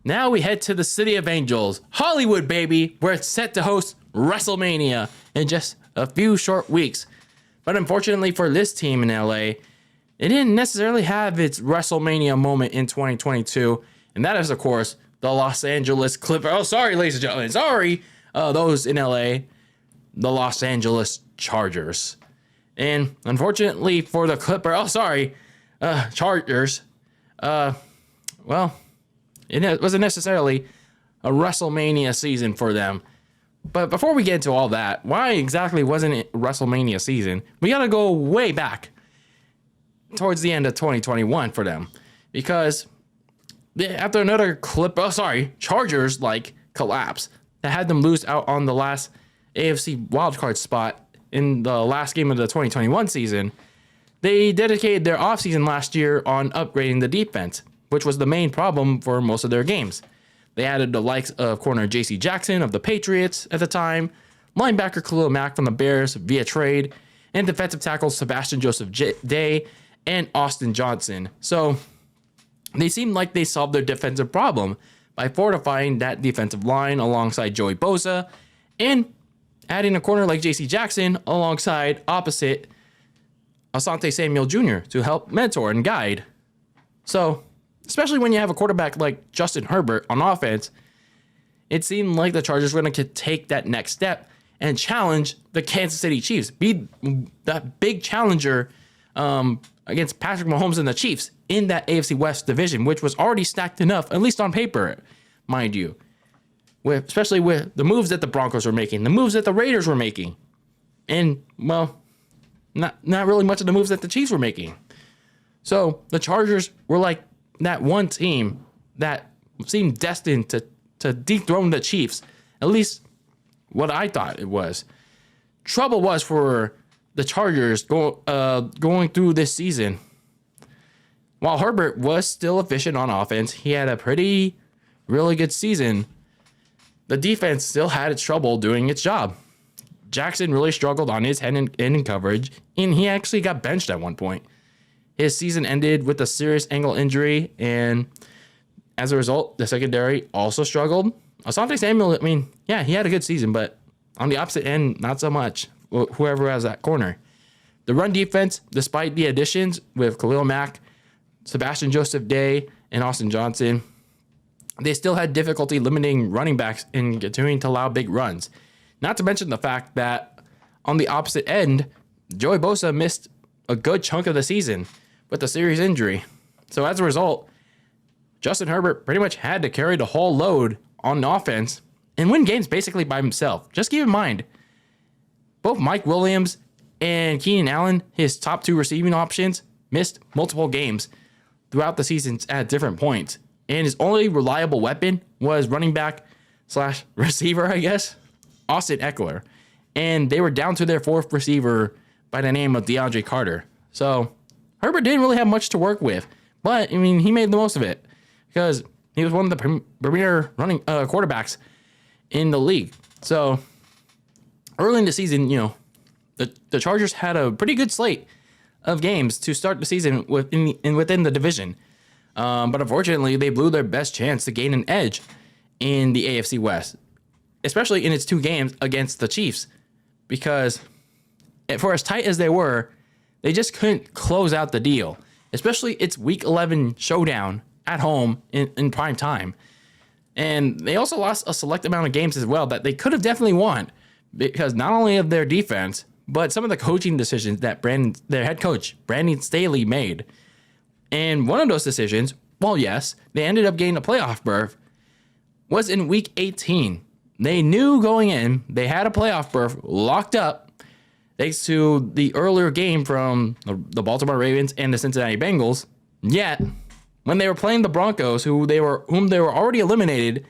Now we head to the City of Angels, Hollywood, baby, where it's set to host WrestleMania in just a few short weeks. But unfortunately for this team in LA, it didn't necessarily have its WrestleMania moment in 2022. And that is, of course, the Los Angeles Clippers. Oh, sorry, ladies and gentlemen. Sorry, those in LA, the Los Angeles Chargers. And unfortunately for the Chargers, well, it wasn't necessarily a WrestleMania season for them. But before we get into all that, why exactly wasn't it WrestleMania season? We got to go way back towards the end of 2021 for them. Because after another Chargers collapse that had them lose out on the last AFC wildcard spot in the last game of the 2021 season, they dedicated their offseason last year on upgrading the defense, which was the main problem for most of their games. They added the likes of corner J.C. Jackson of the Patriots at the time, linebacker Khalil Mack from the Bears via trade, and defensive tackles Sebastian Joseph Day and Austin Johnson. So they seemed like they solved their defensive problem by fortifying that defensive line alongside Joey Bosa and adding a corner like J.C. Jackson alongside opposite Asante Samuel Jr. to help mentor and guide. So, especially when you have a quarterback like Justin Herbert on offense, it seemed like the Chargers were going to take that next step and challenge the Kansas City Chiefs, be that big challenger against Patrick Mahomes and the Chiefs in that AFC West Division, which was already stacked enough, at least on paper, mind you, especially with the moves that the Broncos were making, the moves that the Raiders were making, and, well, not really much of the moves that the Chiefs were making. So the Chargers were like that one team that seemed destined to dethrone the Chiefs, at least what I thought it was. Trouble was for the Chargers going through this season. While Herbert was still efficient on offense, he had a really good season. The defense still had its trouble doing its job. Jackson really struggled on his end in coverage, and he actually got benched at one point. His season ended with a serious ankle injury, and as a result, the secondary also struggled. Asante Samuel, he had a good season, but on the opposite end, not so much. Whoever has that corner. The run defense, despite the additions with Khalil Mack, Sebastian Joseph Day, and Austin Johnson, they still had difficulty limiting running backs and continuing to allow big runs. Not to mention the fact that on the opposite end, Joey Bosa missed a good chunk of the season with a serious injury. So as a result, Justin Herbert pretty much had to carry the whole load on offense and win games basically by himself. Just keep in mind, both Mike Williams and Keenan Allen, his top two receiving options, missed multiple games throughout the seasons at different points. And his only reliable weapon was running back / receiver, I guess, Austin Eckler. And they were down to their fourth receiver by the name of DeAndre Carter. So Herbert didn't really have much to work with. But, he made the most of it because he was one of the premier running quarterbacks in the league. So early in the season, the Chargers had a pretty good slate of games to start the season within the division. But unfortunately, they blew their best chance to gain an edge in the AFC West, especially in its two games against the Chiefs, because for as tight as they were, they just couldn't close out the deal, especially its Week 11 showdown at home in prime time. And they also lost a select amount of games as well that they could have definitely won because not only of their defense, but some of the coaching decisions that their head coach, Brandon Staley, made. And one of those decisions, well, yes, they ended up getting a playoff berth, was in Week 18. They knew going in they had a playoff berth locked up thanks to the earlier game from the Baltimore Ravens and the Cincinnati Bengals. Yet, when they were playing the Broncos, whom they were already eliminated,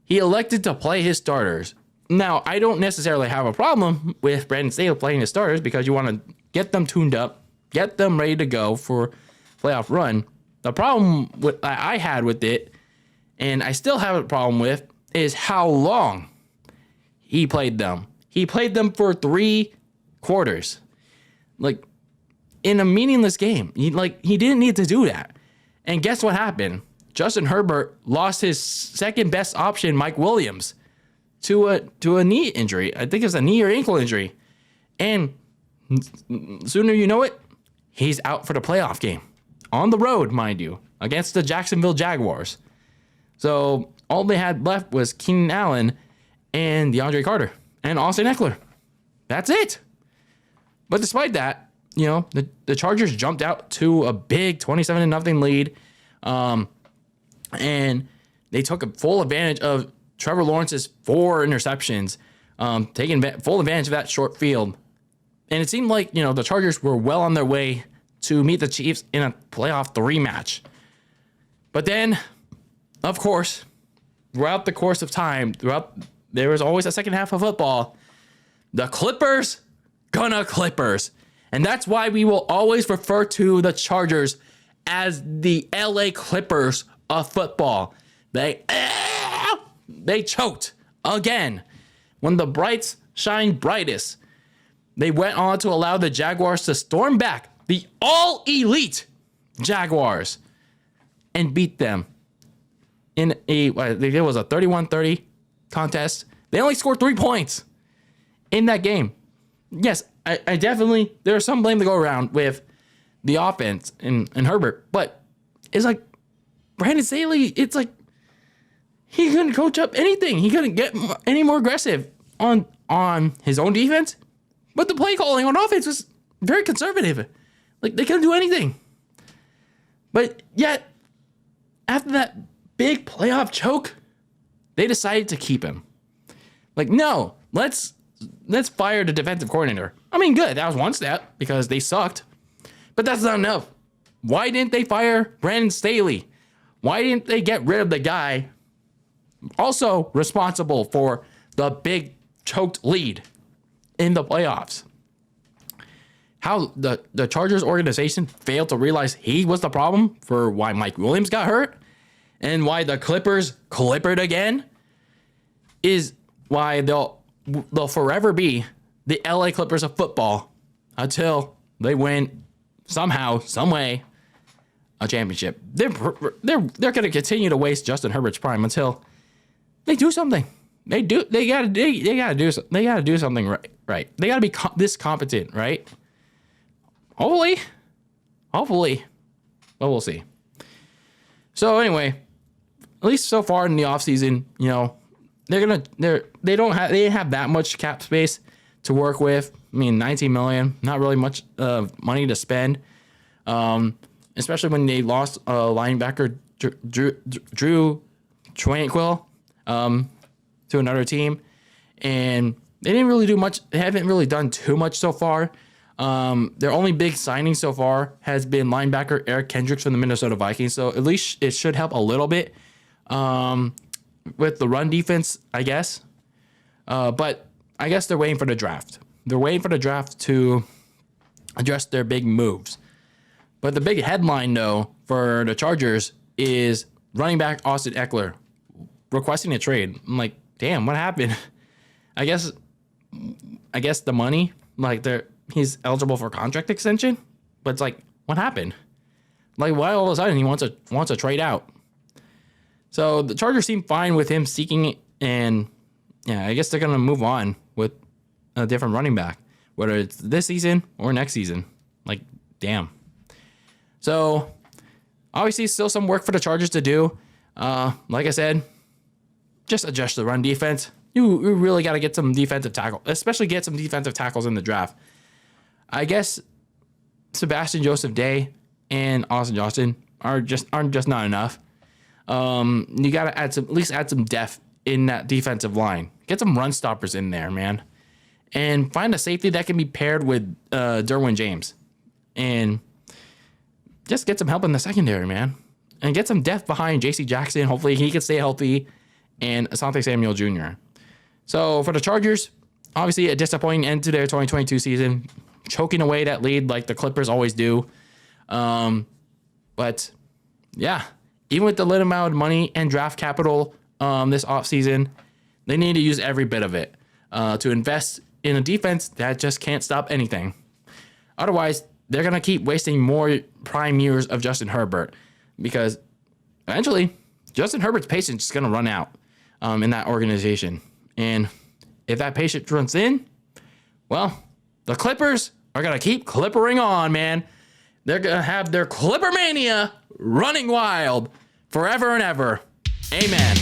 he elected to play his starters. Now, I don't necessarily have a problem with Brandon Staley playing his starters because you want to get them tuned up, get them ready to go for playoff run. The problem I had with it, and I still have a problem with, is how long he played them. He played them for 3 quarters. In a meaningless game. He didn't need to do that. And guess what happened? Justin Herbert lost his second best option, Mike Williams, to a knee injury. I think it's a knee or ankle injury. And sooner you know it, he's out for the playoff game. On the road, mind you, against the Jacksonville Jaguars. So all they had left was Keenan Allen and DeAndre Carter and Austin Eckler. That's it. But despite that, the Chargers jumped out to a big 27-0 lead. And they took full advantage of Trevor Lawrence's 4 interceptions, taking full advantage of that short field. And it seemed like, the Chargers were well on their way to meet the Chiefs in a playoff 3 match. But then, of course, throughout the course of time, there was always a second half of football. The Clippers gonna Clippers. And that's why we will always refer to the Chargers as the LA Clippers of football. They choked again. When the brights shine brightest, they went on to allow the Jaguars to storm back, the all-elite Jaguars, and beat them in it was a 31-30 contest. They only scored 3 points in that game. Yes, I definitely, there's some blame to go around with the offense and Herbert, but it's like Brandon Staley, it's like he couldn't coach up anything. He couldn't get any more aggressive on his own defense, but the play calling on offense was very conservative. Like, they couldn't do anything. But yet, after that big playoff choke, they decided to keep him. Like, no, let's fire the defensive coordinator. I mean, good. That was one step because they sucked. But that's not enough. Why didn't they fire Brandon Staley? Why didn't they get rid of the guy also responsible for the big choked lead in the playoffs? How the Chargers organization failed to realize he was the problem for why Mike Williams got hurt and why the Clippers clippered again is why they'll forever be the LA Clippers of football until they win somehow, some way, a championship. They're going to continue to waste Justin Herbert's prime until they do something. They gotta do something right. They gotta be this competent, right? Hopefully, but we'll see. So anyway, at least so far in the offseason, they don't have that much cap space to work with. I mean, $19 million, not really much money to spend. Especially when they lost linebacker Drew Tranquill to another team, and they didn't really do much. They haven't really done too much so far. Their only big signing so far has been linebacker Eric Kendricks from the Minnesota Vikings. So at least it should help a little bit with the run defense, I guess. But I guess they're waiting for the draft. They're waiting for the draft to address their big moves. But the big headline, though, for the Chargers is running back Austin Eckler requesting a trade. I'm like, damn, what happened? I guess the money, like he's eligible for contract extension, but it's like, what happened? Like, why all of a sudden he wants to trade out? So the Chargers seem fine with him seeking it, and yeah, I guess they're gonna move on with a different running back, whether it's this season or next season. Like, damn. So obviously, still some work for the Chargers to do. Like I said, just adjust the run defense. You really got to get some defensive tackle, especially get some defensive tackles in the draft. I guess Sebastian Joseph Day and Austin Johnson aren't just not enough. You got to at least add some depth in that defensive line. Get some run stoppers in there, man, and find a safety that can be paired with Derwin James, and just get some help in the secondary, man, and get some depth behind J.C. Jackson. Hopefully he can stay healthy, and Asante Samuel Jr. So for the Chargers, obviously a disappointing end to their 2022 season, choking away that lead like the Clippers always do. But yeah, even with the little amount of money and draft capital this offseason, they need to use every bit of it to invest in a defense that just can't stop anything. Otherwise, they're going to keep wasting more prime years of Justin Herbert because eventually Justin Herbert's patience is going to run out in that organization. And if that patience runs in, well, the Clippers are going to keep clippering on, man. They're going to have their CLIPPERSMANIA running wild forever and ever. Amen.